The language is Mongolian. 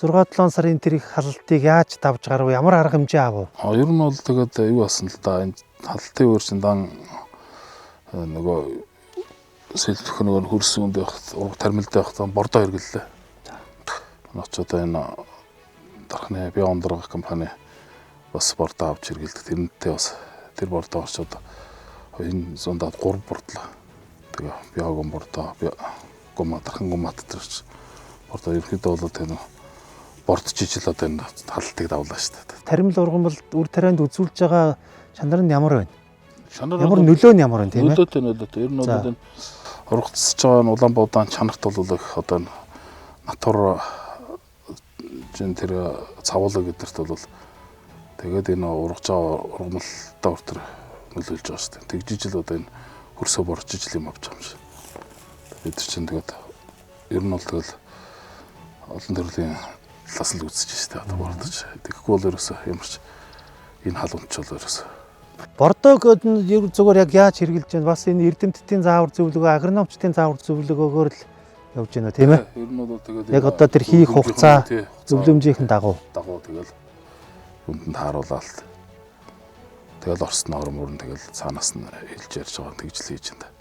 6-7 сарын тэр их халалтыг яаж давж гарав? Ямар арга хэмжээ авав? Ер нь бол тэгээд юу басан л да энэ халалтын өөрчлөлт дан нөгөө сэлбэх нөгөө хөрсөн үнд байх ураг тармилд байх бордоо хэрэглэлээ. Очоод энэ дархны бие ундрах компани бас бордоо авч хэрэглэдэг. Тэрнтэй бас тэр бордоо очоод энэ зундаад 3 бордлоо. Тэгээ биогон бордоо, дархан гумат төрч бордоо ерөөхдөө бол тэр борд жижил одоо энэ халалтыг давлаа шүү дээ. Тармил урган бол үр тарианд үзүүлж байгаа чанар нь ямар байна? Ямар нөлөө нь ямар байна тийм ээ? Нөлөөтэй. Ер нь бол энэ ургацж байгаа Улаанбаатарын чанарт бол их одоо натур тэр цавуулаа гэдэрт бол тэгээд энэ ургаж байгаа ургамалтай өртөр нөлөөлж байгаа шүү дээ. Тэгжижил одоо энэ хөрсөө борж ижил юм авч байгаа юм шиг. Бид чинь тэгээд ер нь бол тэгэл олон төрлийн ласл үзэж штэ одоо бордож. Тэгэхгүй бол ерөөсөө ямарч энэ хал унч бол ерөөсөө. Бордоо гэдэг нь зүгээр яг яаж хэрэгжилж байна? Бас энэ эрдэмтдийн заавар зөвлөгөө, агрономчдын заавар зөвлөгөөгөөр л явж байна тийм ээ? Ер нь бол тэгээд яг одоо тэр хийх хугацаа зөвлөмжийнхэн дагуу тэгэл үндэнд хааруулаад тэгэл орсны ормөрн тэгэл цаанаас нь хэлж ярьж байгаа тэгж л хийж байна.